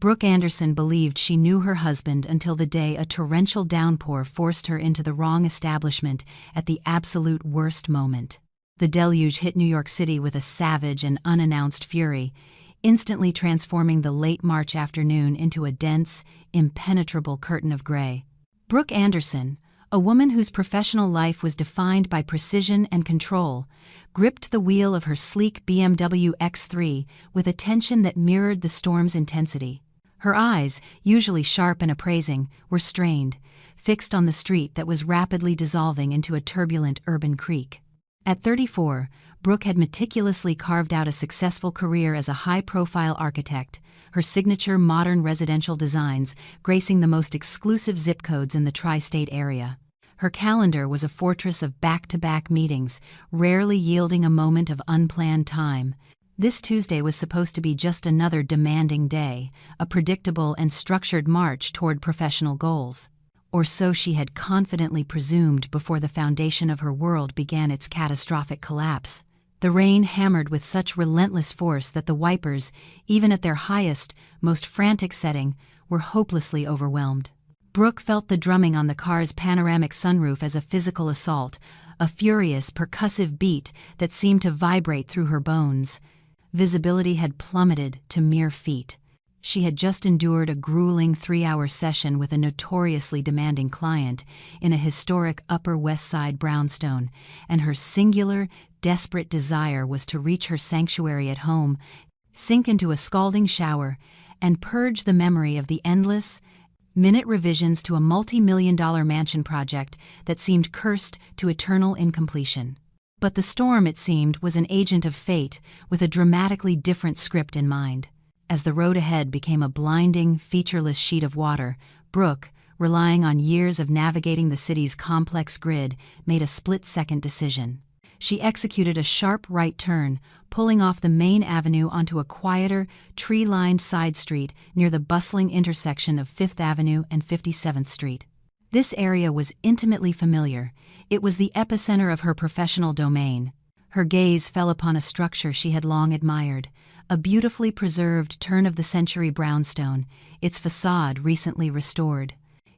Brooke Anderson believed she knew her husband until the day a torrential downpour forced her into the wrong establishment at the absolute worst moment. The deluge hit New York City with a savage and unannounced fury, instantly transforming the late March afternoon into a dense, impenetrable curtain of gray. Brooke Anderson, a woman whose professional life was defined by precision and control, gripped the wheel of her sleek BMW X3 with a tension that mirrored the storm's intensity. Her eyes, usually sharp and appraising, were strained, fixed on the street that was rapidly dissolving into a turbulent urban creek. At 34, Brooke had meticulously carved out a successful career as a high-profile architect, her signature modern residential designs gracing the most exclusive zip codes in the tri-state area. Her calendar was a fortress of back-to-back meetings, rarely yielding a moment of unplanned time. This Tuesday was supposed to be just another demanding day, a predictable and structured march toward professional goals. Or so she had confidently presumed before the foundation of her world began its catastrophic collapse. The rain hammered with such relentless force that the wipers, even at their highest, most frantic setting, were hopelessly overwhelmed. Brooke felt the drumming on the car's panoramic sunroof as a physical assault, a furious, percussive beat that seemed to vibrate through her bones. Visibility had plummeted to mere feet. She had just endured a grueling 3-hour session with a notoriously demanding client in a historic Upper West Side brownstone, and her singular, desperate desire was to reach her sanctuary at home, sink into a scalding shower, and purge the memory of the endless, minute revisions to a multi-million-dollar mansion project that seemed cursed to eternal incompletion. But the storm, it seemed, was an agent of fate with a dramatically different script in mind. As the road ahead became a blinding, featureless sheet of water, Brooke, relying on years of navigating the city's complex grid, made a split-second decision. She executed a sharp right turn, pulling off the main avenue onto a quieter, tree-lined side street near the bustling intersection of 5th Avenue and 57th Street. This area was intimately familiar. It was the epicenter of her professional domain. Her gaze fell upon a structure she had long admired, a beautifully preserved turn-of-the-century brownstone, its facade recently restored.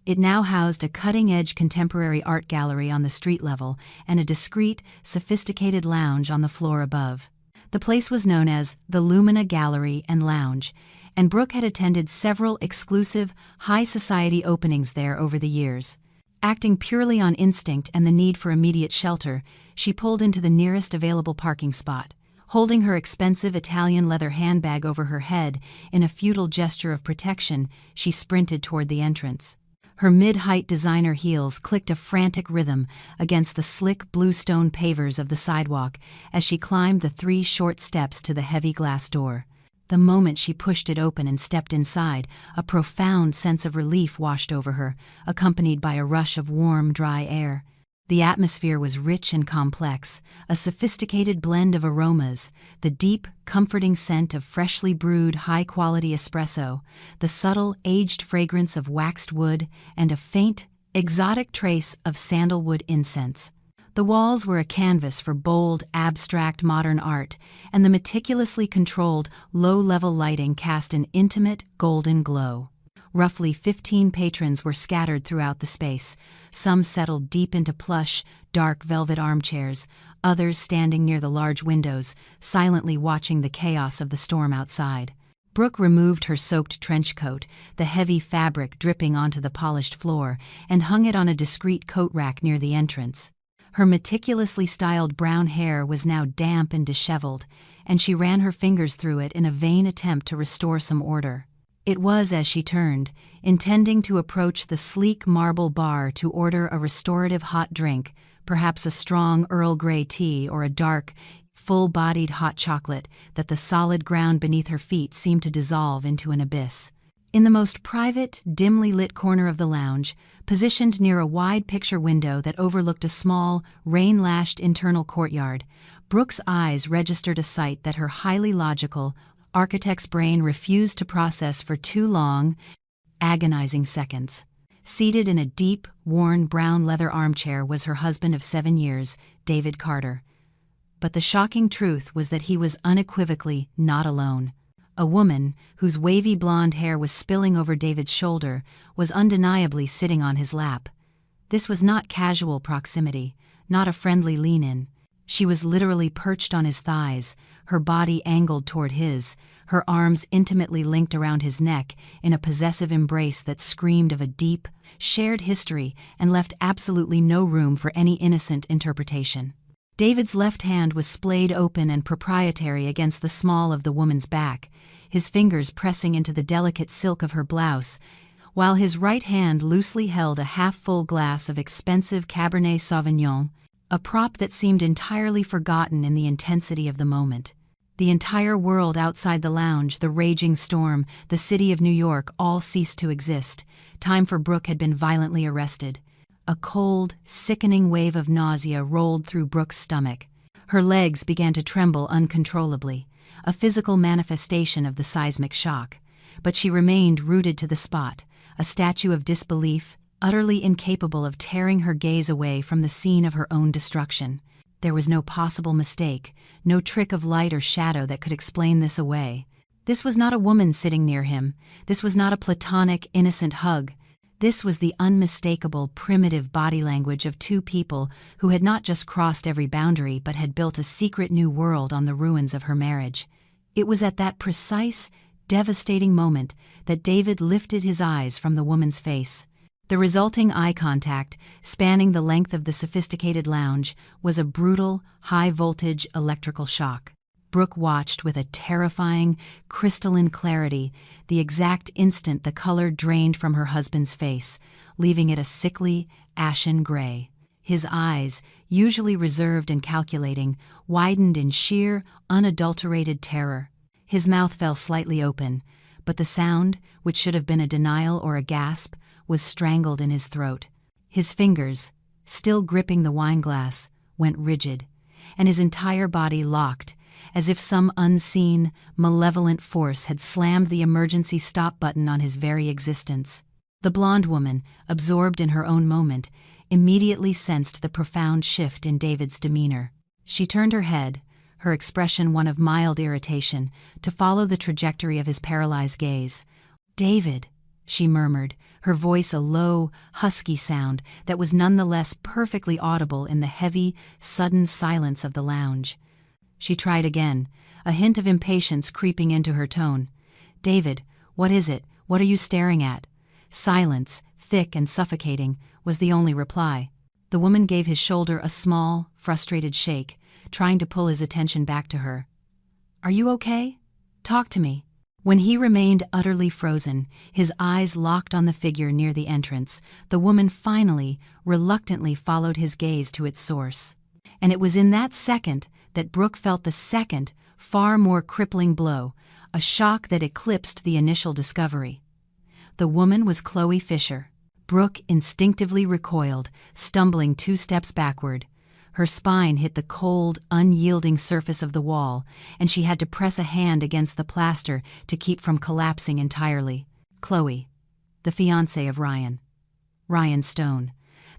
It now housed a cutting-edge contemporary art gallery on the street level and a discreet, sophisticated lounge on the floor above. The place was known as the Lumina Gallery and Lounge, and Brooke had attended several exclusive, high-society openings there over the years. Acting purely on instinct and the need for immediate shelter, she pulled into the nearest available parking spot. Holding her expensive Italian leather handbag over her head in a futile gesture of protection, she sprinted toward the entrance. Her mid-height designer heels clicked a frantic rhythm against the slick blue stone pavers of the sidewalk as she climbed the 3 short steps to the heavy glass door. The moment she pushed it open and stepped inside, a profound sense of relief washed over her, accompanied by a rush of warm, dry air. The atmosphere was rich and complex, a sophisticated blend of aromas, the deep, comforting scent of freshly brewed, high-quality espresso, the subtle, aged fragrance of waxed wood, and a faint, exotic trace of sandalwood incense. The walls were a canvas for bold, abstract modern art, and the meticulously controlled, low-level lighting cast an intimate, golden glow. Roughly 15 patrons were scattered throughout the space, some settled deep into plush, dark velvet armchairs, others standing near the large windows, silently watching the chaos of the storm outside. Brooke removed her soaked trench coat, the heavy fabric dripping onto the polished floor, and hung it on a discreet coat rack near the entrance. Her meticulously styled brown hair was now damp and disheveled, and she ran her fingers through it in a vain attempt to restore some order. It was as she turned, intending to approach the sleek marble bar to order a restorative hot drink, perhaps a strong Earl Grey tea or a dark, full-bodied hot chocolate, that the solid ground beneath her feet seemed to dissolve into an abyss. In the most private, dimly lit corner of the lounge, positioned near a wide picture window that overlooked a small, rain-lashed internal courtyard, Brooke's eyes registered a sight that her highly logical, architect's brain refused to process for 2 long, agonizing seconds. Seated in a deep, worn brown leather armchair was her husband of 7 years, David Carter. But the shocking truth was that he was unequivocally not alone. A woman, whose wavy blonde hair was spilling over David's shoulder, was undeniably sitting on his lap. This was not casual proximity, not a friendly lean-in. She was literally perched on his thighs, her body angled toward his, her arms intimately linked around his neck in a possessive embrace that screamed of a deep, shared history and left absolutely no room for any innocent interpretation. David's left hand was splayed open and proprietary against the small of the woman's back, his fingers pressing into the delicate silk of her blouse, while his right hand loosely held a half-full glass of expensive Cabernet Sauvignon, a prop that seemed entirely forgotten in the intensity of the moment. The entire world outside the lounge, the raging storm, the city of New York, all ceased to exist. Time for Brooke had been violently arrested. A cold, sickening wave of nausea rolled through Brooke's stomach. Her legs began to tremble uncontrollably, a physical manifestation of the seismic shock. But she remained rooted to the spot, a statue of disbelief, utterly incapable of tearing her gaze away from the scene of her own destruction. There was no possible mistake, no trick of light or shadow that could explain this away. This was not a woman sitting near him. This was not a platonic, innocent hug. This was the unmistakable, primitive body language of two people who had not just crossed every boundary but had built a secret new world on the ruins of her marriage. It was at that precise, devastating moment that David lifted his eyes from the woman's face. The resulting eye contact, spanning the length of the sophisticated lounge, was a brutal, high-voltage electrical shock. Brooke watched with a terrifying, crystalline clarity the exact instant the color drained from her husband's face, leaving it a sickly, ashen gray. His eyes, usually reserved and calculating, widened in sheer, unadulterated terror. His mouth fell slightly open, but the sound, which should have been a denial or a gasp, was strangled in his throat. His fingers, still gripping the wineglass, went rigid, and his entire body locked, as if some unseen, malevolent force had slammed the emergency stop button on his very existence. The blonde woman, absorbed in her own moment, immediately sensed the profound shift in David's demeanor. She turned her head, her expression one of mild irritation, to follow the trajectory of his paralyzed gaze. "David," she murmured, her voice a low, husky sound that was nonetheless perfectly audible in the heavy, sudden silence of the lounge. She tried again, a hint of impatience creeping into her tone. "David, what is it? What are you staring at?" Silence, thick and suffocating, was the only reply. The woman gave his shoulder a small, frustrated shake, trying to pull his attention back to her. "Are you okay? Talk to me." When he remained utterly frozen, his eyes locked on the figure near the entrance, the woman finally, reluctantly followed his gaze to its source. And it was in that second that Brooke felt the second, far more crippling blow, a shock that eclipsed the initial discovery. The woman was Chloe Fisher. Brooke instinctively recoiled, stumbling 2 steps backward. Her spine hit the cold, unyielding surface of the wall, and she had to press a hand against the plaster to keep from collapsing entirely. Chloe, the fiancé of Ryan. Ryan Stone,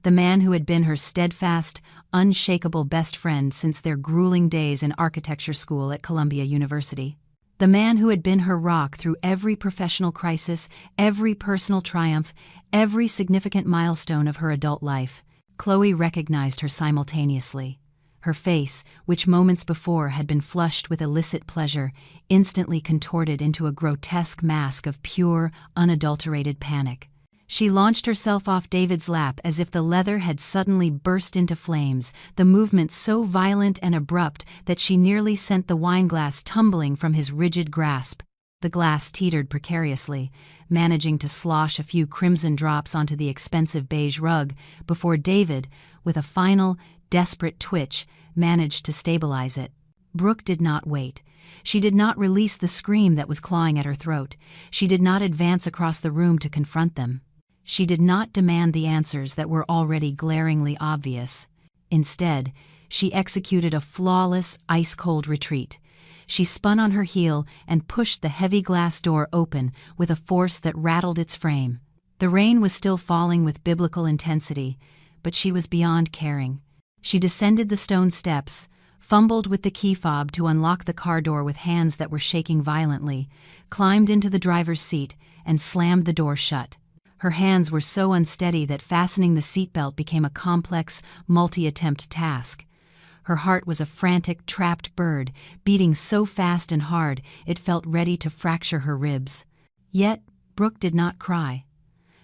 the man who had been her steadfast, unshakable best friend since their grueling days in architecture school at Columbia University. The man who had been her rock through every professional crisis, every personal triumph, every significant milestone of her adult life. Chloe recognized her simultaneously. Her face, which moments before had been flushed with illicit pleasure, instantly contorted into a grotesque mask of pure, unadulterated panic. She launched herself off David's lap as if the leather had suddenly burst into flames, the movement so violent and abrupt that she nearly sent the wineglass tumbling from his rigid grasp. The glass teetered precariously, managing to slosh a few crimson drops onto the expensive beige rug before David, with a final, desperate twitch, managed to stabilize it. Brooke did not wait. She did not release the scream that was clawing at her throat. She did not advance across the room to confront them. She did not demand the answers that were already glaringly obvious. Instead, she executed a flawless, ice-cold retreat. She spun on her heel and pushed the heavy glass door open with a force that rattled its frame. The rain was still falling with biblical intensity, but she was beyond caring. She descended the stone steps, fumbled with the key fob to unlock the car door with hands that were shaking violently, climbed into the driver's seat, and slammed the door shut. Her hands were so unsteady that fastening the seatbelt became a complex, multi-attempt task. Her heart was a frantic, trapped bird, beating so fast and hard it felt ready to fracture her ribs. Yet, Brooke did not cry.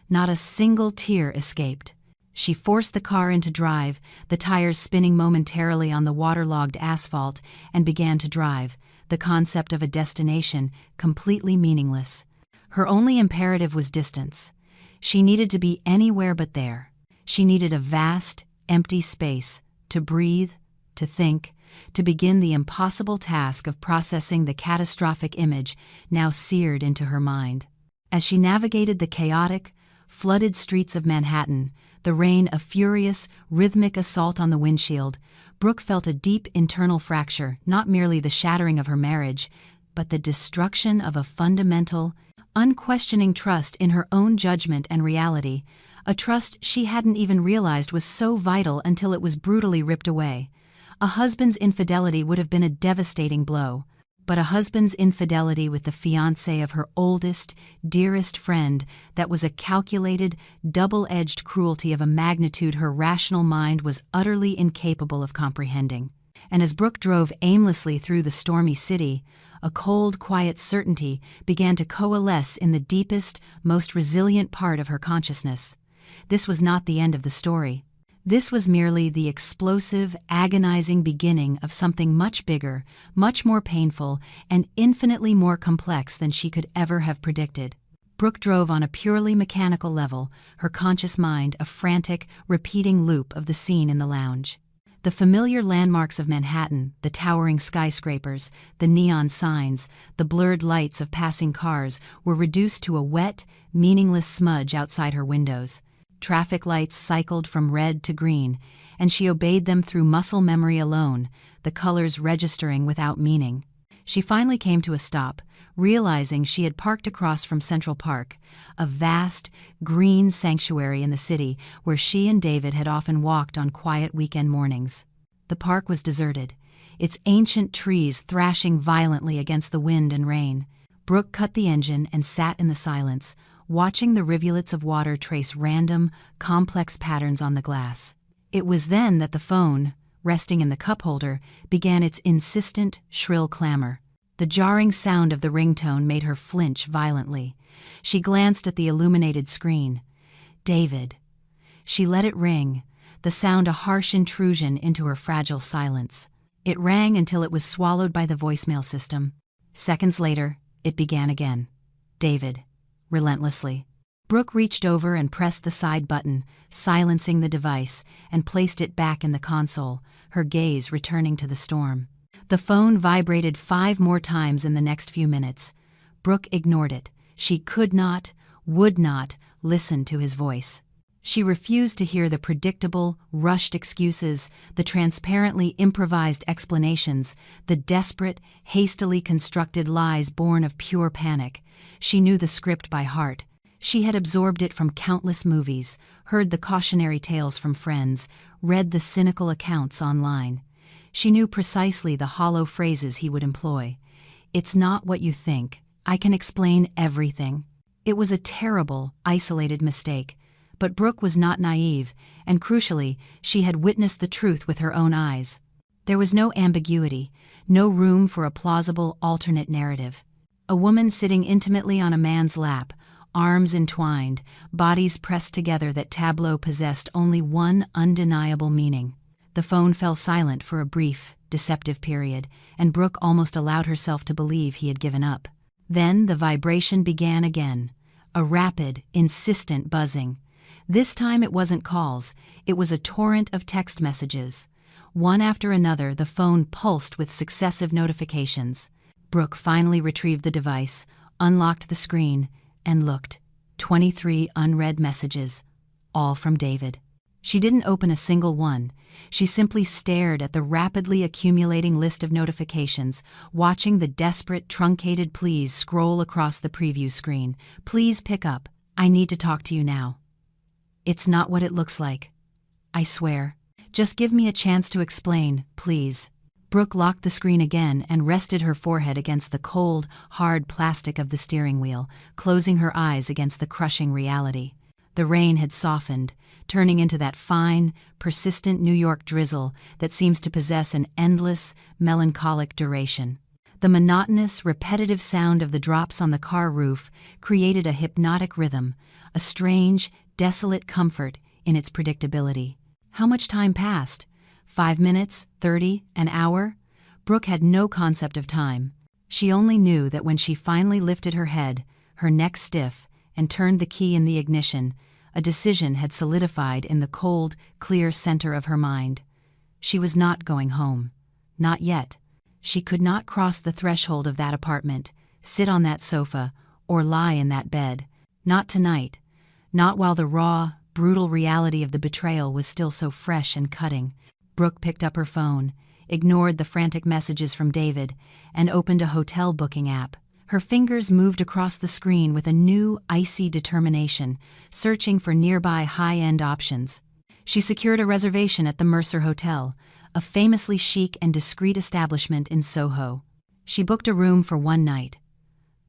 Not a single tear escaped. She forced the car into drive, the tires spinning momentarily on the waterlogged asphalt, and began to drive, the concept of a destination completely meaningless. Her only imperative was distance. She needed to be anywhere but there. She needed a vast, empty space to breathe, to think, to begin the impossible task of processing the catastrophic image now seared into her mind. As she navigated the chaotic, flooded streets of Manhattan, the rain a furious, rhythmic assault on the windshield, Brooke felt a deep internal fracture, not merely the shattering of her marriage, but the destruction of a fundamental, unquestioning trust in her own judgment and reality, a trust she hadn't even realized was so vital until it was brutally ripped away. A husband's infidelity would have been a devastating blow, but a husband's infidelity with the fiancé of her oldest, dearest friend, that was a calculated, double-edged cruelty of a magnitude her rational mind was utterly incapable of comprehending. And as Brooke drove aimlessly through the stormy city, a cold, quiet certainty began to coalesce in the deepest, most resilient part of her consciousness. This was not the end of the story. This was merely the explosive, agonizing beginning of something much bigger, much more painful, and infinitely more complex than she could ever have predicted. Brooke drove on a purely mechanical level, her conscious mind a frantic, repeating loop of the scene in the lounge. The familiar landmarks of Manhattan, the towering skyscrapers, the neon signs, the blurred lights of passing cars were reduced to a wet, meaningless smudge outside her windows. Traffic lights cycled from red to green, and she obeyed them through muscle memory alone, the colors registering without meaning. She finally came to a stop, realizing she had parked across from Central Park, a vast, green sanctuary in the city where she and David had often walked on quiet weekend mornings. The park was deserted, its ancient trees thrashing violently against the wind and rain. Brooke cut the engine and sat in the silence, watching the rivulets of water trace random, complex patterns on the glass. It was then that the phone, resting in the cup holder, began its insistent, shrill clamor. The jarring sound of the ringtone made her flinch violently. She glanced at the illuminated screen. David. She let it ring, the sound a harsh intrusion into her fragile silence. It rang until it was swallowed by the voicemail system. Seconds later, it began again. David. Relentlessly. Brooke reached over and pressed the side button, silencing the device, and placed it back in the console, her gaze returning to the storm. The phone vibrated 5 more times in the next few minutes. Brooke ignored it. She could not, would not, listen to his voice. She refused to hear the predictable, rushed excuses, the transparently improvised explanations, the desperate, hastily constructed lies born of pure panic. She knew the script by heart. She had absorbed it from countless movies, heard the cautionary tales from friends, read the cynical accounts online. She knew precisely the hollow phrases he would employ. "It's not what you think. I can explain everything." It was a terrible, isolated mistake. But Brooke was not naive, and crucially, she had witnessed the truth with her own eyes. There was no ambiguity, no room for a plausible alternate narrative. A woman sitting intimately on a man's lap, arms entwined, bodies pressed together. That tableau possessed only one undeniable meaning. The phone fell silent for a brief, deceptive period, and Brooke almost allowed herself to believe he had given up. Then the vibration began again, a rapid, insistent buzzing. This time it wasn't calls, it was a torrent of text messages. One after another, the phone pulsed with successive notifications. Brooke finally retrieved the device, unlocked the screen, and looked. 23 unread messages, all from David. She didn't open a single one. She simply stared at the rapidly accumulating list of notifications, watching the desperate, truncated pleas scroll across the preview screen. "Please pick up. I need to talk to you now. It's not what it looks like. I swear. Just give me a chance to explain, please." Brooke locked the screen again and rested her forehead against the cold, hard plastic of the steering wheel, closing her eyes against the crushing reality. The rain had softened, turning into that fine, persistent New York drizzle that seems to possess an endless, melancholic duration. The monotonous, repetitive sound of the drops on the car roof created a hypnotic rhythm, a strange, desolate comfort in its predictability. How much time passed? 5 minutes, 30, an hour? Brooke had no concept of time. She only knew that when she finally lifted her head, her neck stiff, and turned the key in the ignition, a decision had solidified in the cold, clear center of her mind. She was not going home. Not yet. She could not cross the threshold of that apartment, sit on that sofa, or lie in that bed. Not tonight. Not while the raw, brutal reality of the betrayal was still so fresh and cutting. Brooke picked up her phone, ignored the frantic messages from David, and opened a hotel booking app. Her fingers moved across the screen with a new, icy determination, searching for nearby high-end options. She secured a reservation at the Mercer Hotel, a famously chic and discreet establishment in Soho. She booked a room for 1 night.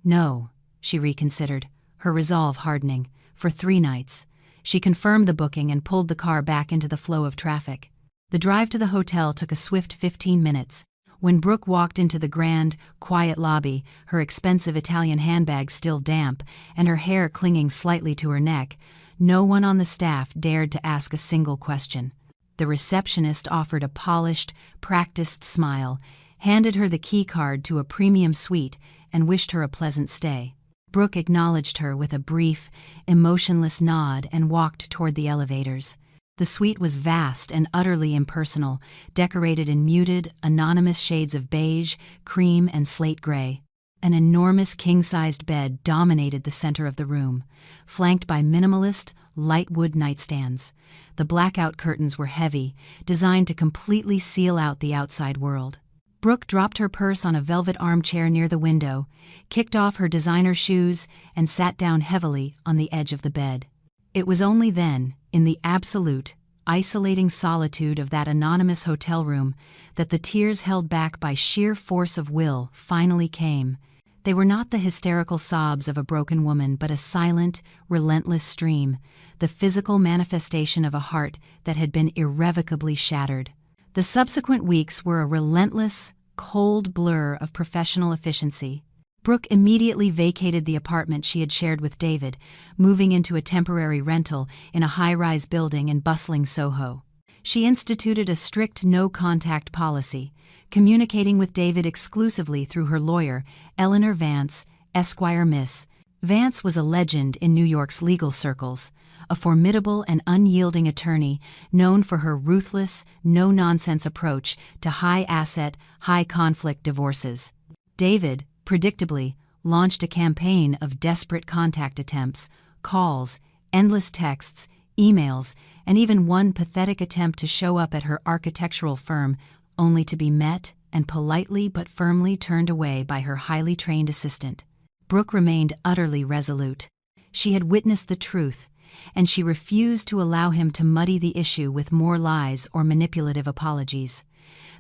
No, she reconsidered, her resolve hardening, for 3 nights. She confirmed the booking and pulled the car back into the flow of traffic. The drive to the hotel took a swift 15 minutes. When Brooke walked into the grand, quiet lobby, her expensive Italian handbag still damp and her hair clinging slightly to her neck, no one on the staff dared to ask a single question. The receptionist offered a polished, practiced smile, handed her the key card to a premium suite, and wished her a pleasant stay. Brooke acknowledged her with a brief, emotionless nod and walked toward the elevators. The suite was vast and utterly impersonal, decorated in muted, anonymous shades of beige, cream, and slate gray. An enormous king-sized bed dominated the center of the room, flanked by minimalist, light wood nightstands. The blackout curtains were heavy, designed to completely seal out the outside world. Brooke dropped her purse on a velvet armchair near the window, kicked off her designer shoes, and sat down heavily on the edge of the bed. It was only then, in the absolute, isolating solitude of that anonymous hotel room, that the tears held back by sheer force of will finally came. They were not the hysterical sobs of a broken woman, but a silent, relentless stream, the physical manifestation of a heart that had been irrevocably shattered. The subsequent weeks were a relentless, cold blur of professional efficiency. Brooke immediately vacated the apartment she had shared with David, moving into a temporary rental in a high-rise building in bustling Soho. She instituted a strict no-contact policy, communicating with David exclusively through her lawyer, Eleanor Vance, Esquire Miss. Vance was a legend in New York's legal circles, a formidable and unyielding attorney known for her ruthless, no-nonsense approach to high-asset, high-conflict divorces. David, predictably, launched a campaign of desperate contact attempts, calls, endless texts, emails, and even one pathetic attempt to show up at her architectural firm, only to be met and politely but firmly turned away by her highly trained assistant. Brooke remained utterly resolute. She had witnessed the truth, and she refused to allow him to muddy the issue with more lies or manipulative apologies.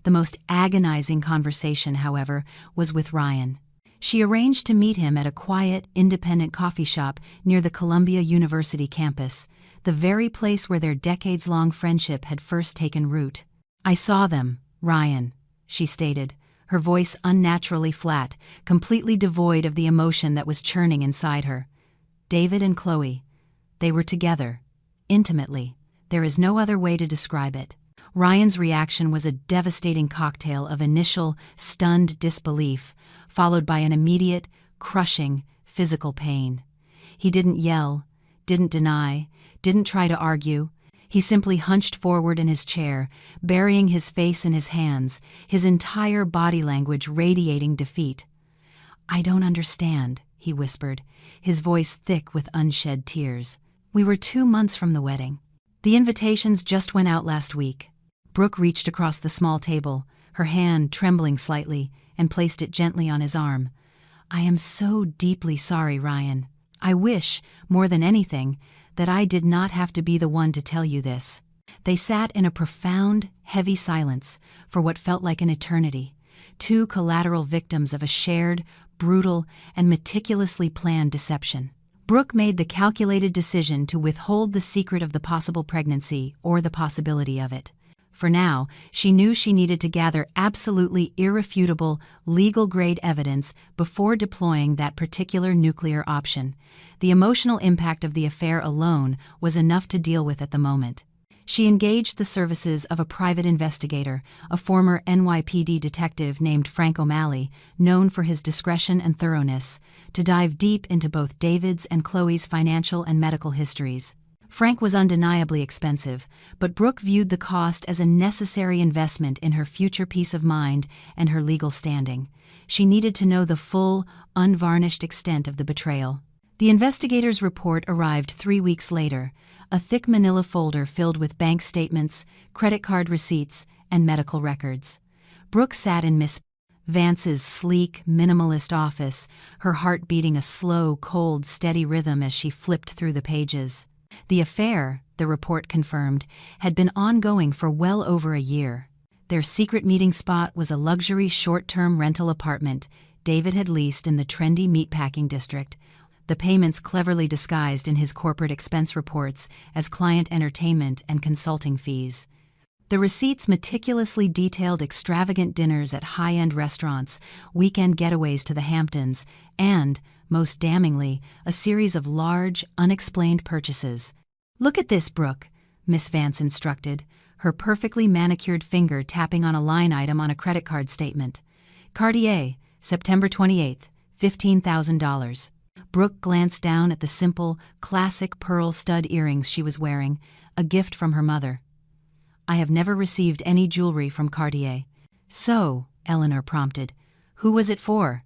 The most agonizing conversation, however, was with Ryan. She arranged to meet him at a quiet, independent coffee shop near the Columbia University campus, the very place where their decades-long friendship had first taken root. "I saw them, Ryan," she stated, her voice unnaturally flat, completely devoid of the emotion that was churning inside her. "David and Chloe. They were together. Intimately. There is no other way to describe it." Ryan's reaction was a devastating cocktail of initial, stunned disbelief, followed by an immediate, crushing, physical pain. He didn't yell, didn't deny, didn't try to argue. He simply hunched forward in his chair, burying his face in his hands, his entire body language radiating defeat. "I don't understand," he whispered, his voice thick with unshed tears. "We were 2 months from the wedding. The invitations just went out last week." Brooke reached across the small table, her hand trembling slightly, and placed it gently on his arm. "I am so deeply sorry, Ryan. I wish, more than anything, that I did not have to be the one to tell you this." They sat in a profound, heavy silence for what felt like an eternity, two collateral victims of a shared, brutal, and meticulously planned deception. Brooke made the calculated decision to withhold the secret of the possible pregnancy or the possibility of it. For now, she knew she needed to gather absolutely irrefutable, legal-grade evidence before deploying that particular nuclear option. The emotional impact of the affair alone was enough to deal with at the moment. She engaged the services of a private investigator, a former NYPD detective named Frank O'Malley, known for his discretion and thoroughness, to dive deep into both David's and Chloe's financial and medical histories. Frank was undeniably expensive, but Brooke viewed the cost as a necessary investment in her future peace of mind and her legal standing. She needed to know the full, unvarnished extent of the betrayal. The investigator's report arrived 3 weeks later, a thick manila folder filled with bank statements, credit card receipts, and medical records. Brooke sat in Miss Vance's sleek, minimalist office, her heart beating a slow, cold, steady rhythm as she flipped through the pages. The affair, the report confirmed, had been ongoing for well over a year. Their secret meeting spot was a luxury short-term rental apartment David had leased in the trendy meatpacking district, the payments cleverly disguised in his corporate expense reports as client entertainment and consulting fees. The receipts meticulously detailed extravagant dinners at high-end restaurants, weekend getaways to the Hamptons, and, most damningly, a series of large, unexplained purchases. "Look at this, Brooke," Miss Vance instructed, her perfectly manicured finger tapping on a line item on a credit card statement. "Cartier, September 28th, $15,000. Brooke glanced down at the simple, classic pearl stud earrings she was wearing, a gift from her mother. "I have never received any jewelry from Cartier." "So," Eleanor prompted, "who was it for?"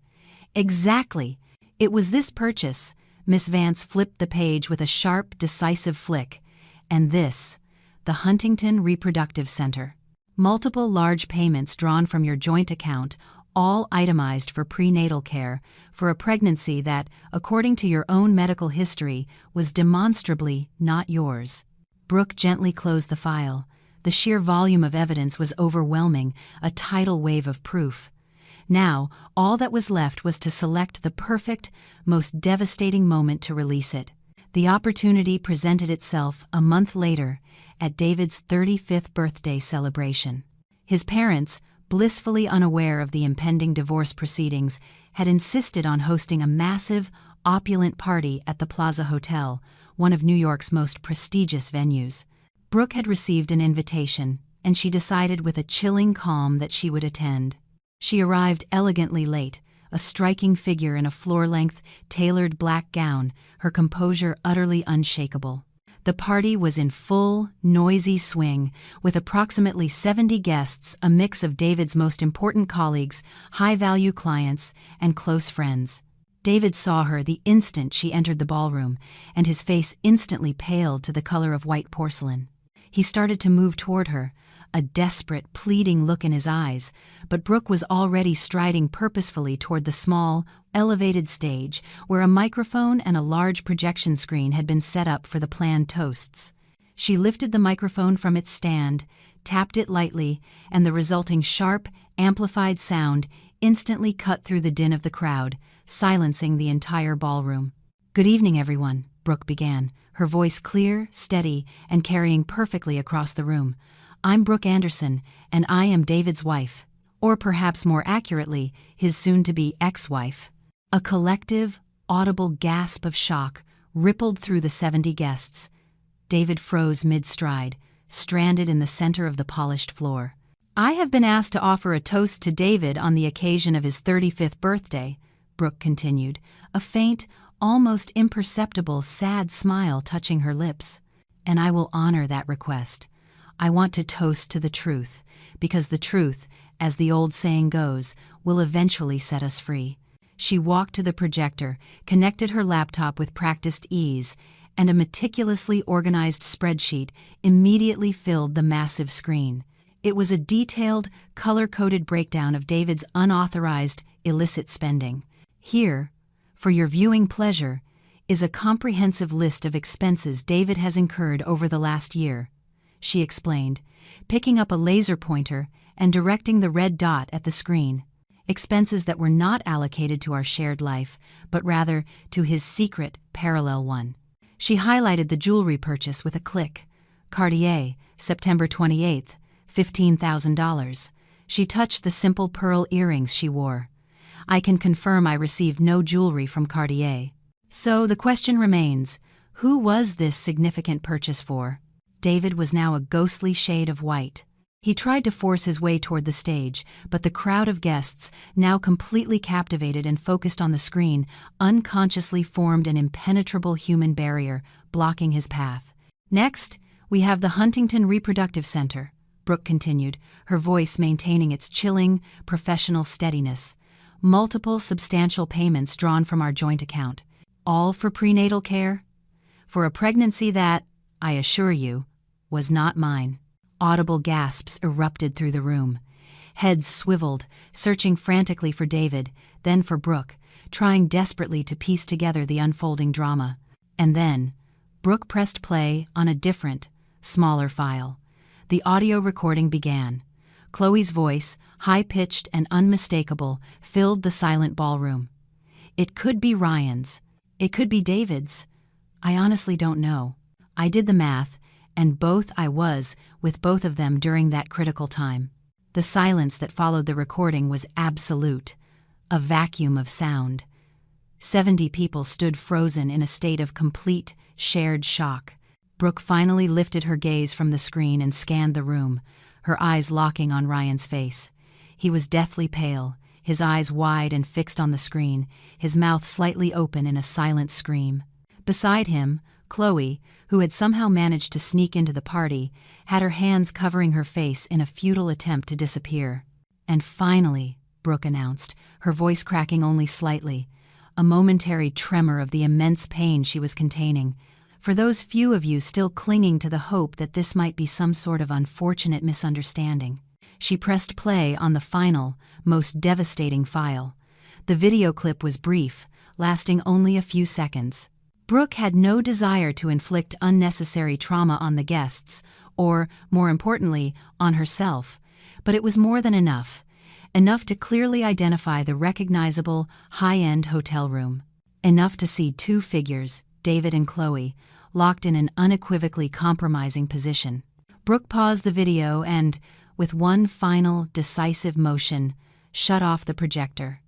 "Exactly. It was this purchase." Miss Vance flipped the page with a sharp, decisive flick. "And this, the Huntington Reproductive Center. Multiple large payments drawn from your joint account, all itemized for prenatal care, for a pregnancy that, according to your own medical history, was demonstrably not yours." Brooke gently closed the file. The sheer volume of evidence was overwhelming, a tidal wave of proof. Now, all that was left was to select the perfect, most devastating moment to release it. The opportunity presented itself a month later at David's 35th birthday celebration. His parents, blissfully unaware of the impending divorce proceedings, had insisted on hosting a massive, opulent party at the Plaza Hotel, one of New York's most prestigious venues. Brooke had received an invitation, and she decided with a chilling calm that she would attend. She arrived elegantly late, a striking figure in a floor-length, tailored black gown, her composure utterly unshakable. The party was in full, noisy swing, with approximately 70 guests, a mix of David's most important colleagues, high-value clients, and close friends. David saw her the instant she entered the ballroom, and his face instantly paled to the color of white porcelain. He started to move toward her, a desperate, pleading look in his eyes, but Brooke was already striding purposefully toward the small, elevated stage where a microphone and a large projection screen had been set up for the planned toasts. She lifted the microphone from its stand, tapped it lightly, and the resulting sharp, amplified sound instantly cut through the din of the crowd, silencing the entire ballroom. "Good evening, everyone," Brooke began, her voice clear, steady, and carrying perfectly across the room. "I'm Brooke Anderson, and I am David's wife, or perhaps more accurately, his soon-to-be ex-wife." A collective, audible gasp of shock rippled through the 70 guests. David froze mid-stride, stranded in the center of the polished floor. "I have been asked to offer a toast to David on the occasion of his 35th birthday," Brooke continued, a faint, almost imperceptible, sad smile touching her lips. "And I will honor that request. I want to toast to the truth, because the truth, as the old saying goes, will eventually set us free." She walked to the projector, connected her laptop with practiced ease, and a meticulously organized spreadsheet immediately filled the massive screen. It was a detailed, color-coded breakdown of David's unauthorized, illicit spending. Here, for your viewing pleasure, is a comprehensive list of expenses David has incurred over the last year. she explained, picking up a laser pointer and directing the red dot at the screen. Expenses that were not allocated to our shared life, but rather to his secret, parallel one. She highlighted the jewelry purchase with a click. Cartier, September 28th, $15,000. She touched the simple pearl earrings she wore. I can confirm I received no jewelry from Cartier. So the question remains, who was this significant purchase for? David was now a ghostly shade of white. He tried to force his way toward the stage, but the crowd of guests, now completely captivated and focused on the screen, unconsciously formed an impenetrable human barrier, blocking his path. Next, we have the Huntington Reproductive Center, Brooke continued, her voice maintaining its chilling, professional steadiness. Multiple substantial payments drawn from our joint account. All for prenatal care? For a pregnancy that, I assure you, was not mine. Audible gasps erupted through the room. Heads swiveled, searching frantically for David, then for Brooke, trying desperately to piece together the unfolding drama. And then, Brooke pressed play on a different, smaller file. The audio recording began. Chloe's voice, high-pitched and unmistakable, filled the silent ballroom. It could be Ryan's. It could be David's. I honestly don't know. I did the math, and I was with both of them during that critical time. The silence that followed the recording was absolute, a vacuum of sound. 70 people stood frozen in a state of complete, shared shock. Brooke finally lifted her gaze from the screen and scanned the room, her eyes locking on Ryan's face. He was deathly pale, his eyes wide and fixed on the screen, his mouth slightly open in a silent scream. Beside him, Chloe, who had somehow managed to sneak into the party, had her hands covering her face in a futile attempt to disappear. And finally, Brooke announced, her voice cracking only slightly, a momentary tremor of the immense pain she was containing. For those few of you still clinging to the hope that this might be some sort of unfortunate misunderstanding. She pressed play on the final, most devastating file. The video clip was brief, lasting only a few seconds. Brooke had no desire to inflict unnecessary trauma on the guests, or, more importantly, on herself, but it was more than enough to clearly identify the recognizable, high-end hotel room. Enough to see two figures, David and Chloe, locked in an unequivocally compromising position. Brooke paused the video and, with one final, decisive motion, shut off the projector.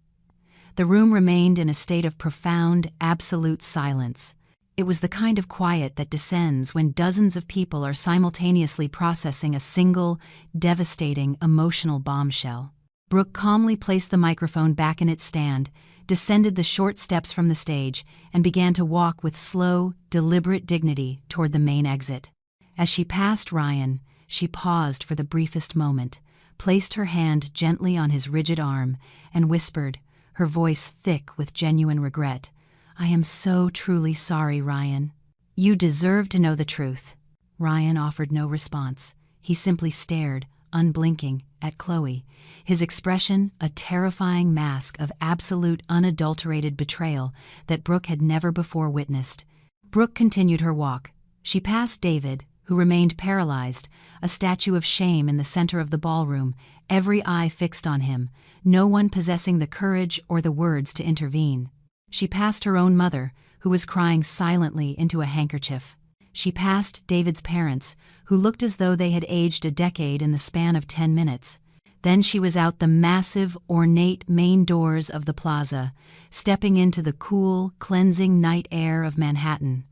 The room remained in a state of profound, absolute silence. It was the kind of quiet that descends when dozens of people are simultaneously processing a single, devastating, emotional bombshell. Brooke calmly placed the microphone back in its stand, descended the short steps from the stage, and began to walk with slow, deliberate dignity toward the main exit. As she passed Ryan, she paused for the briefest moment, placed her hand gently on his rigid arm, and whispered, her voice thick with genuine regret, "I am so truly sorry, Ryan. You deserve to know the truth." Ryan offered no response. He simply stared, unblinking, at Chloe, his expression a terrifying mask of absolute unadulterated betrayal that Brooke had never before witnessed. Brooke continued her walk. She passed David, who remained paralyzed, a statue of shame in the center of the ballroom, every eye fixed on him, no one possessing the courage or the words to intervene. She passed her own mother, who was crying silently into a handkerchief. She passed David's parents, who looked as though they had aged a decade in the span of 10 minutes. Then she was out the massive, ornate main doors of the plaza, stepping into the cool, cleansing night air of Manhattan.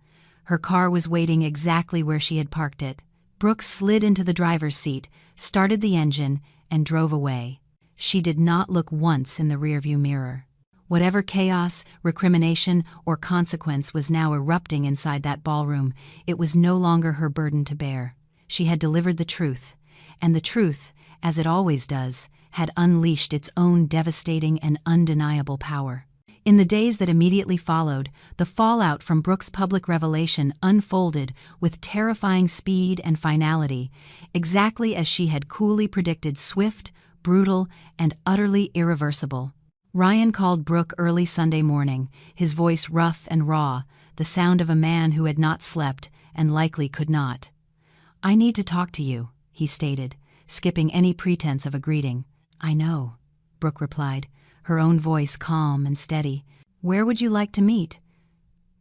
Her car was waiting exactly where she had parked it. Brooke slid into the driver's seat, started the engine, and drove away. She did not look once in the rearview mirror. Whatever chaos, recrimination, or consequence was now erupting inside that ballroom, it was no longer her burden to bear. She had delivered the truth, and the truth, as it always does, had unleashed its own devastating and undeniable power. In the days that immediately followed, the fallout from Brooke's public revelation unfolded with terrifying speed and finality, exactly as she had coolly predicted, swift, brutal, and utterly irreversible. Ryan called Brooke early Sunday morning, his voice rough and raw, the sound of a man who had not slept and likely could not. "I need to talk to you," he stated, skipping any pretense of a greeting. "I know," Brooke replied, her own voice calm and steady. "Where would you like to meet?"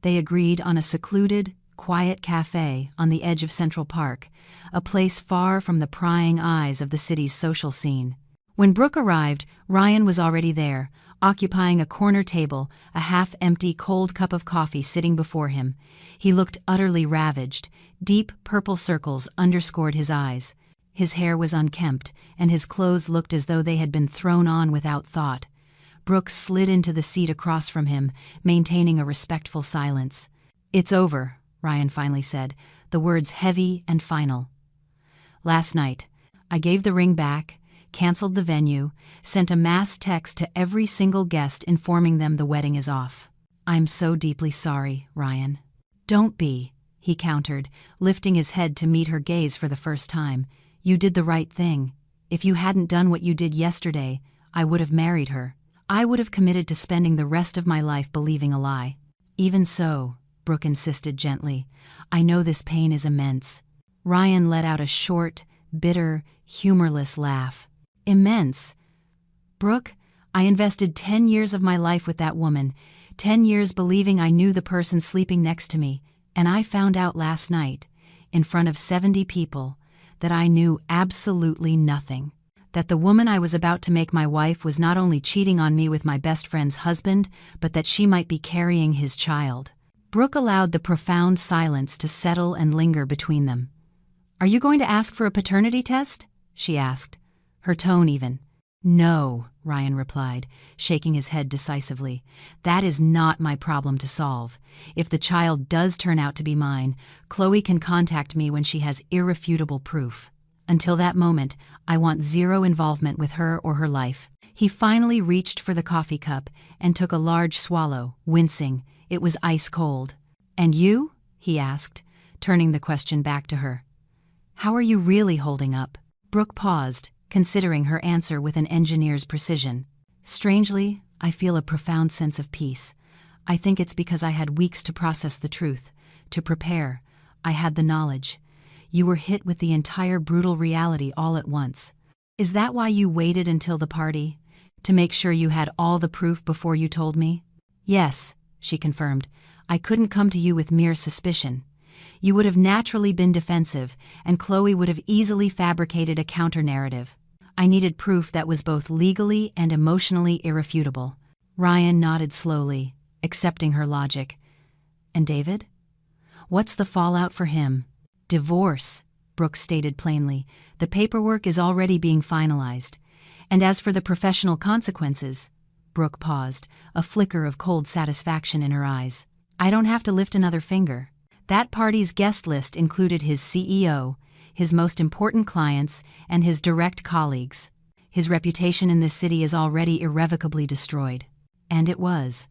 They agreed on a secluded, quiet cafe on the edge of Central Park, a place far from the prying eyes of the city's social scene. When Brooke arrived, Ryan was already there, occupying a corner table, a half-empty cold cup of coffee sitting before him. He looked utterly ravaged. Deep purple circles underscored his eyes. His hair was unkempt, and his clothes looked as though they had been thrown on without thought. Brooke slid into the seat across from him, maintaining a respectful silence. "It's over," Ryan finally said, the words heavy and final. "Last night, I gave the ring back, canceled the venue, sent a mass text to every single guest informing them the wedding is off. I'm so deeply sorry, Ryan." "Don't be," he countered, lifting his head to meet her gaze for the first time. "You did the right thing. If you hadn't done what you did yesterday, I would have married her. I would have committed to spending the rest of my life believing a lie." "Even so," Brooke insisted gently, "I know this pain is immense." Ryan let out a short, bitter, humorless laugh. "Immense? Brooke, I invested 10 years of my life with that woman, 10 years believing I knew the person sleeping next to me, and I found out last night, in front of 70 people, that I knew absolutely nothing. That the woman I was about to make my wife was not only cheating on me with my best friend's husband, but that she might be carrying his child." Brooke allowed the profound silence to settle and linger between them. "Are you going to ask for a paternity test?" she asked, her tone even. "No," Ryan replied, shaking his head decisively. "That is not my problem to solve. If the child does turn out to be mine, Chloe can contact me when she has irrefutable proof. Until that moment, I want zero involvement with her or her life." He finally reached for the coffee cup and took a large swallow, wincing. It was ice cold. "And you?" he asked, turning the question back to her. "How are you really holding up?" Brooke paused, considering her answer with an engineer's precision. "Strangely, I feel a profound sense of peace. I think it's because I had weeks to process the truth, to prepare. I had the knowledge. You were hit with the entire brutal reality all at once. Is that why you waited until the party? To make sure you had all the proof before you told me?" "Yes," she confirmed. "I couldn't come to you with mere suspicion. You would have naturally been defensive, and Chloe would have easily fabricated a counter-narrative. I needed proof that was both legally and emotionally irrefutable." Ryan nodded slowly, accepting her logic. "And David? What's the fallout for him?" "Divorce," Brooke stated plainly. "The paperwork is already being finalized. And as for the professional consequences," Brooke paused, a flicker of cold satisfaction in her eyes, "I don't have to lift another finger. That party's guest list included his CEO, his most important clients, and his direct colleagues. His reputation in this city is already irrevocably destroyed." And it was.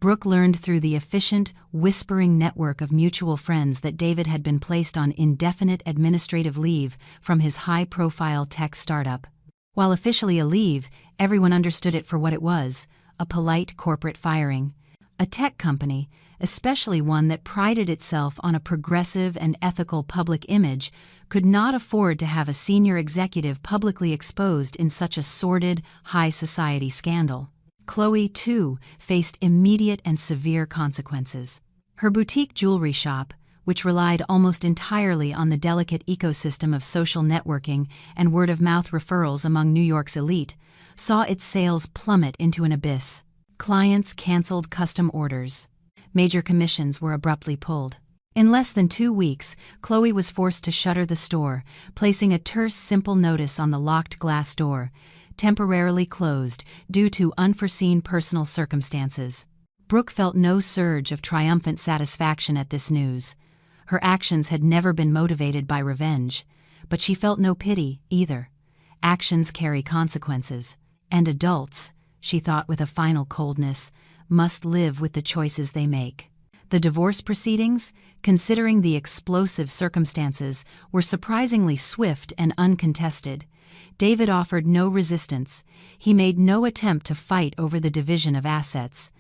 Brooke learned through the efficient, whispering network of mutual friends that David had been placed on indefinite administrative leave from his high-profile tech startup. While officially a leave, everyone understood it for what it was, a polite corporate firing. A tech company, especially one that prided itself on a progressive and ethical public image, could not afford to have a senior executive publicly exposed in such a sordid, high-society scandal. Chloe, too, faced immediate and severe consequences. Her boutique jewelry shop, which relied almost entirely on the delicate ecosystem of social networking and word-of-mouth referrals among New York's elite, saw its sales plummet into an abyss. Clients canceled custom orders. Major commissions were abruptly pulled. In less than 2 weeks, Chloe was forced to shutter the store, placing a terse, simple notice on the locked glass door, temporarily closed due to unforeseen personal circumstances. Brooke felt no surge of triumphant satisfaction at this news. Her actions had never been motivated by revenge, but she felt no pity either. Actions carry consequences, and adults, she thought with a final coldness, must live with the choices they make. The divorce proceedings, considering the explosive circumstances, were surprisingly swift and uncontested. David offered no resistance. He made no attempt to fight over the division of assets.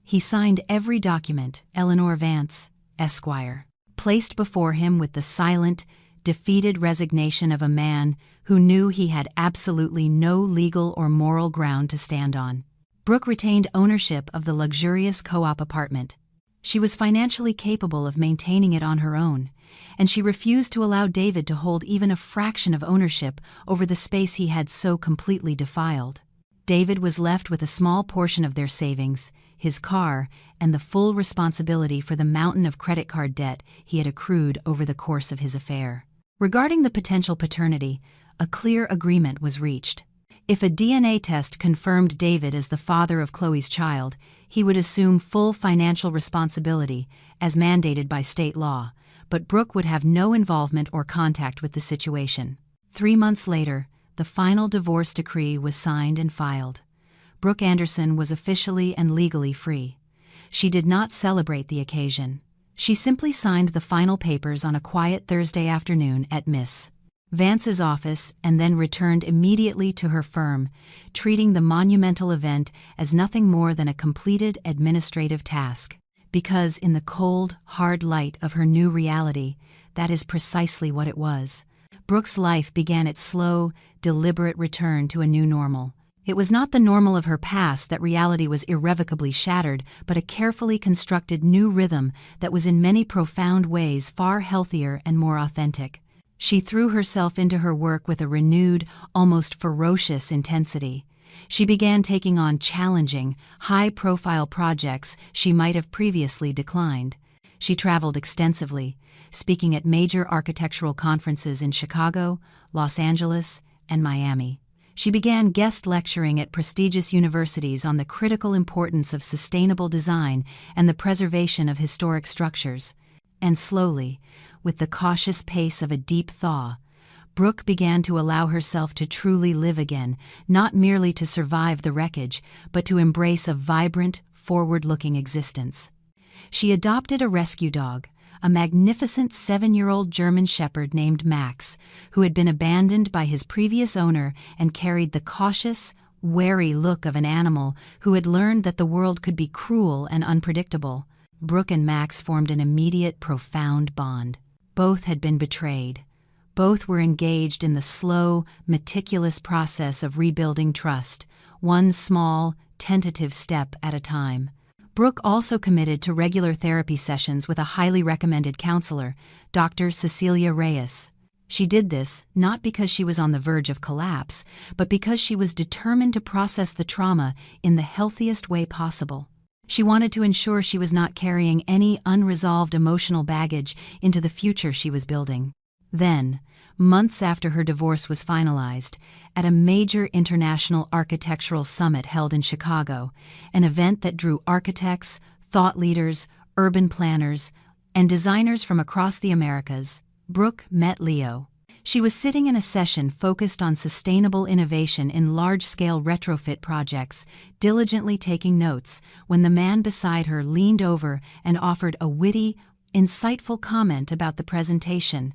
He signed every document, Eleanor Vance, Esquire, placed before him with the silent, defeated resignation of a man who knew he had absolutely no legal or moral ground to stand on. Brooke retained ownership of the luxurious co-op apartment. She was financially capable of maintaining it on her own, and she refused to allow David to hold even a fraction of ownership over the space he had so completely defiled. David was left with a small portion of their savings, his car, and the full responsibility for the mountain of credit card debt he had accrued over the course of his affair. Regarding the potential paternity, a clear agreement was reached. If a DNA test confirmed David as the father of Chloe's child, he would assume full financial responsibility, as mandated by state law, but Brooke would have no involvement or contact with the situation. 3 months later, the final divorce decree was signed and filed. Brooke Anderson was officially and legally free. She did not celebrate the occasion. She simply signed the final papers on a quiet Thursday afternoon at Miss Vance's office and then returned immediately to her firm, treating the monumental event as nothing more than a completed administrative task. Because in the cold, hard light of her new reality, that is precisely what it was. Brooke's life began its slow, deliberate return to a new normal. It was not the normal of her past that reality was irrevocably shattered, but a carefully constructed new rhythm that was in many profound ways far healthier and more authentic. She threw herself into her work with a renewed, almost ferocious intensity. She began taking on challenging, high-profile projects she might have previously declined. She traveled extensively, speaking at major architectural conferences in Chicago, Los Angeles, and Miami. She began guest lecturing at prestigious universities on the critical importance of sustainable design and the preservation of historic structures. And slowly, with the cautious pace of a deep thaw, Brooke began to allow herself to truly live again, not merely to survive the wreckage, but to embrace a vibrant, forward-looking existence. She adopted a rescue dog, a magnificent 7-year-old German shepherd named Max, who had been abandoned by his previous owner and carried the cautious, wary look of an animal who had learned that the world could be cruel and unpredictable. Brooke and Max formed an immediate, profound bond. Both had been betrayed. Both were engaged in the slow, meticulous process of rebuilding trust, one small, tentative step at a time. Brooke also committed to regular therapy sessions with a highly recommended counselor, Dr. Cecilia Reyes. She did this not because she was on the verge of collapse, but because she was determined to process the trauma in the healthiest way possible. She wanted to ensure she was not carrying any unresolved emotional baggage into the future she was building. Then, months after her divorce was finalized, at a major international architectural summit held in Chicago, an event that drew architects, thought leaders, urban planners, and designers from across the Americas, Brooke met Leo. She was sitting in a session focused on sustainable innovation in large-scale retrofit projects, diligently taking notes, when the man beside her leaned over and offered a witty, insightful comment about the presentation.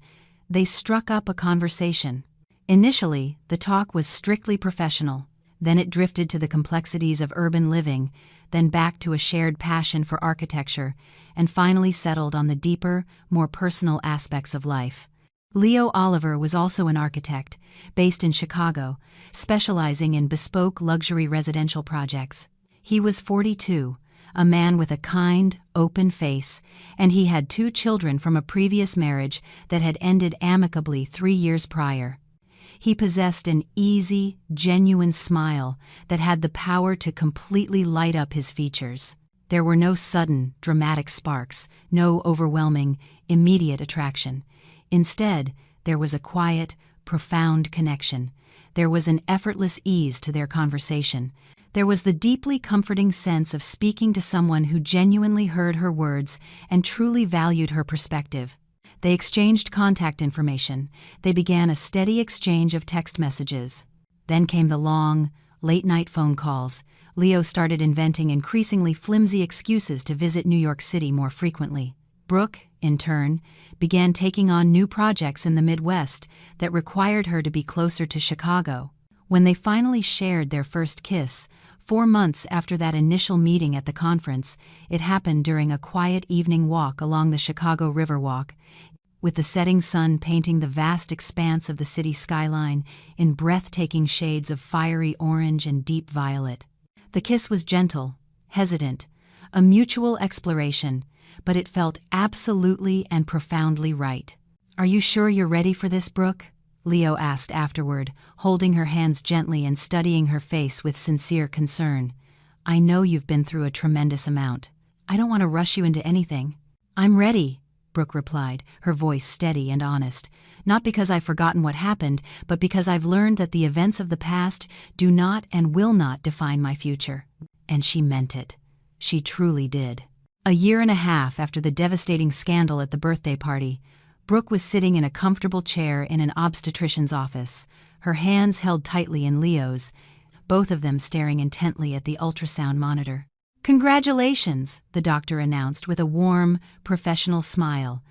They struck up a conversation. Initially, the talk was strictly professional. Then it drifted to the complexities of urban living, then back to a shared passion for architecture, and finally settled on the deeper, more personal aspects of life. Leo Oliver was also an architect, based in Chicago, specializing in bespoke luxury residential projects. He was 42, a man with a kind, open face, and he had 2 children from a previous marriage that had ended amicably 3 years prior. He possessed an easy, genuine smile that had the power to completely light up his features. There were no sudden, dramatic sparks, no overwhelming, immediate attraction. Instead, there was a quiet, profound connection. There was an effortless ease to their conversation. There was the deeply comforting sense of speaking to someone who genuinely heard her words and truly valued her perspective. They exchanged contact information. They began a steady exchange of text messages. Then came the long, late-night phone calls. Leo started inventing increasingly flimsy excuses to visit New York City more frequently. Brooke, in turn, began taking on new projects in the Midwest that required her to be closer to Chicago. When they finally shared their first kiss, 4 months after that initial meeting at the conference, it happened during a quiet evening walk along the Chicago Riverwalk. with the setting sun painting the vast expanse of the city skyline in breathtaking shades of fiery orange and deep violet. The kiss was gentle, hesitant, a mutual exploration, but it felt absolutely and profoundly right. "Are you sure you're ready for this, Brooke?" Leo asked afterward, holding her hands gently and studying her face with sincere concern. "I know you've been through a tremendous amount. I don't want to rush you into anything." "I'm ready," Brooke replied, her voice steady and honest. "Not because I've forgotten what happened, but because I've learned that the events of the past do not and will not define my future." And she meant it. She truly did. A year and a half after the devastating scandal at the birthday party, Brooke was sitting in a comfortable chair in an obstetrician's office, her hands held tightly in Leo's, both of them staring intently at the ultrasound monitor. "Congratulations," the doctor announced with a warm, professional smile.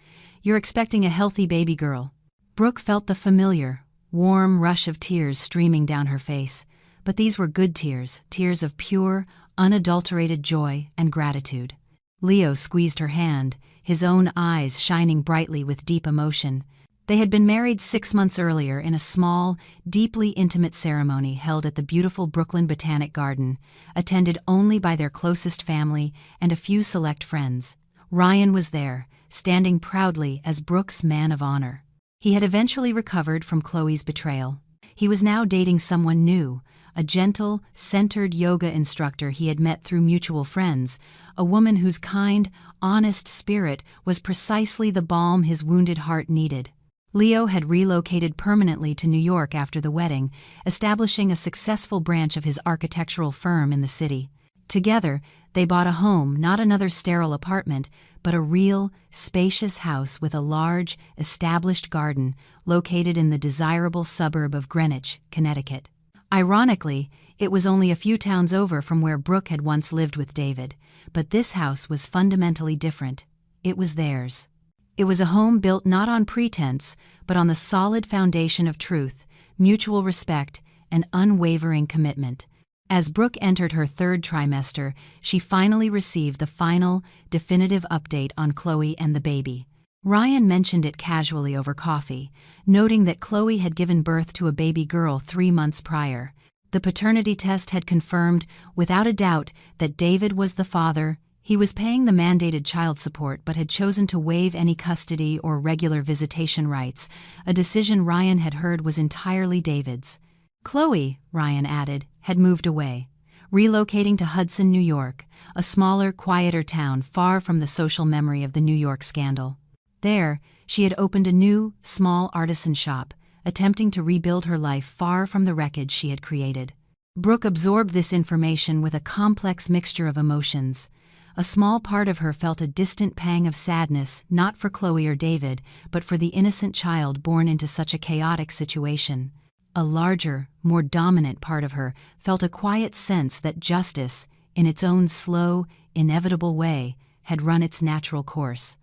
"You're expecting a healthy baby girl." Brooke felt the familiar, warm rush of tears streaming down her face, but these were good tears, tears of pure, unadulterated joy and gratitude. Leo squeezed her hand, his own eyes shining brightly with deep emotion. They had been married 6 months earlier in a small, deeply intimate ceremony held at the beautiful Brooklyn Botanic Garden, attended only by their closest family and a few select friends. Ryan was there, standing proudly as Brooke's man of honor. He had eventually recovered from Chloe's betrayal. He was now dating someone new, a gentle, centered yoga instructor he had met through mutual friends, a woman whose kind, honest spirit was precisely the balm his wounded heart needed. Leo had relocated permanently to New York after the wedding, establishing a successful branch of his architectural firm in the city. Together, they bought a home, not another sterile apartment, but a real, spacious house with a large, established garden located in the desirable suburb of Greenwich, Connecticut. Ironically, it was only a few towns over from where Brooke had once lived with David, but this house was fundamentally different. It was theirs. It was a home built not on pretense, but on the solid foundation of truth, mutual respect, and unwavering commitment. As Brooke entered her 3rd trimester, she finally received the final, definitive update on Chloe and the baby. Ryan mentioned it casually over coffee, noting that Chloe had given birth to a baby girl 3 months prior. The paternity test had confirmed, without a doubt, that David was the father. He was paying the mandated child support but had chosen to waive any custody or regular visitation rights, a decision Ryan had heard was entirely David's. Chloe, Ryan added, had moved away, relocating to Hudson, New York, a smaller, quieter town far from the social memory of the New York scandal. There, she had opened a new, small artisan shop, attempting to rebuild her life far from the wreckage she had created. Brooke absorbed this information with a complex mixture of emotions. A small part of her felt a distant pang of sadness, not for Chloe or David, but for the innocent child born into such a chaotic situation. A larger, more dominant part of her felt a quiet sense that justice, in its own slow, inevitable way, had run its natural course.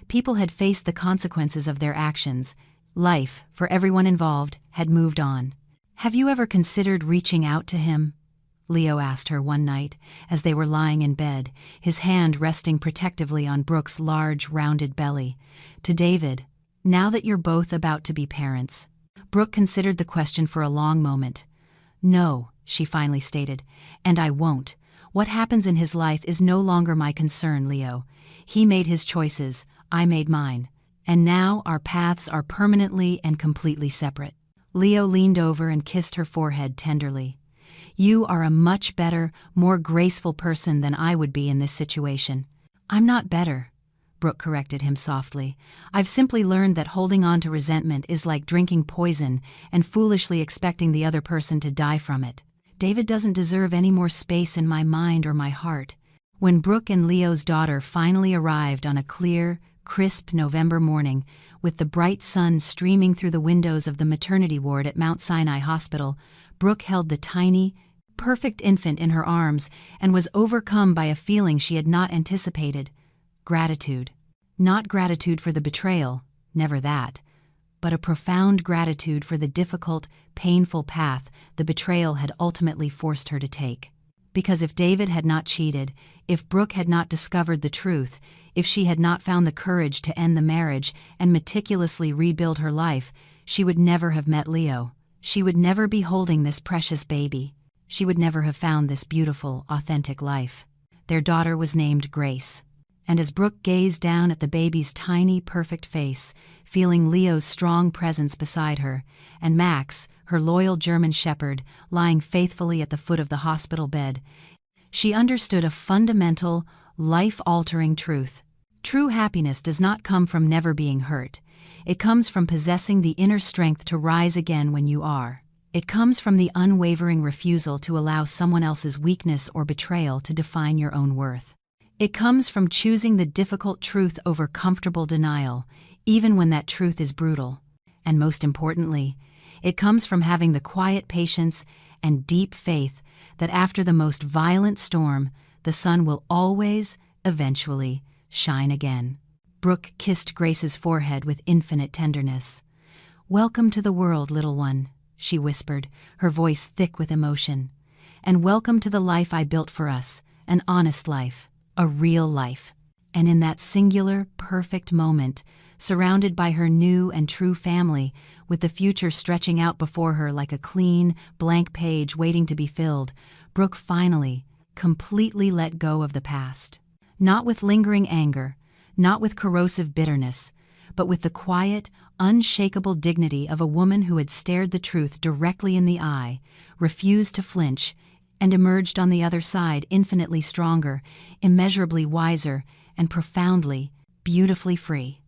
People had faced the consequences of their actions. Life, for everyone involved, had moved on. "Have you ever considered reaching out to him?" Leo asked her one night, as they were lying in bed, his hand resting protectively on Brooke's large, rounded belly. To David, "Now that you're both about to be parents." Brooke considered the question for a long moment. "No," she finally stated, "and I won't. What happens in his life is no longer my concern, Leo. He made his choices, I made mine. And now our paths are permanently and completely separate." Leo leaned over and kissed her forehead tenderly. "You are a much better, more graceful person than I would be in this situation." "I'm not better," Brooke corrected him softly. "I've simply learned that holding on to resentment is like drinking poison and foolishly expecting the other person to die from it. David doesn't deserve any more space in my mind or my heart." When Brooke and Leo's daughter finally arrived on a clear, crisp November morning, with the bright sun streaming through the windows of the maternity ward at Mount Sinai Hospital, Brooke held the tiny, perfect infant in her arms and was overcome by a feeling she had not anticipated: gratitude. Not gratitude for the betrayal, never that, but a profound gratitude for the difficult, painful path the betrayal had ultimately forced her to take. Because if David had not cheated, if Brooke had not discovered the truth, if she had not found the courage to end the marriage and meticulously rebuild her life, she would never have met Leo. She would never be holding this precious baby. She would never have found this beautiful, authentic life. Their daughter was named Grace. And as Brooke gazed down at the baby's tiny, perfect face, feeling Leo's strong presence beside her, and Max, her loyal German shepherd, lying faithfully at the foot of the hospital bed, she understood a fundamental, life-altering truth. True happiness does not come from never being hurt. It comes from possessing the inner strength to rise again when you are. It comes from the unwavering refusal to allow someone else's weakness or betrayal to define your own worth. It comes from choosing the difficult truth over comfortable denial, even when that truth is brutal. And most importantly, it comes from having the quiet patience and deep faith that after the most violent storm, the sun will always, eventually, shine again. Brooke kissed Grace's forehead with infinite tenderness. "Welcome to the world, little one," she whispered, her voice thick with emotion. "And welcome to the life I built for us, an honest life, a real life." And in that singular, perfect moment, surrounded by her new and true family, with the future stretching out before her like a clean, blank page waiting to be filled, Brooke finally, completely let go of the past. Not with lingering anger, not with corrosive bitterness, but with the quiet, unshakable dignity of a woman who had stared the truth directly in the eye, refused to flinch, and emerged on the other side infinitely stronger, immeasurably wiser, and profoundly, beautifully free.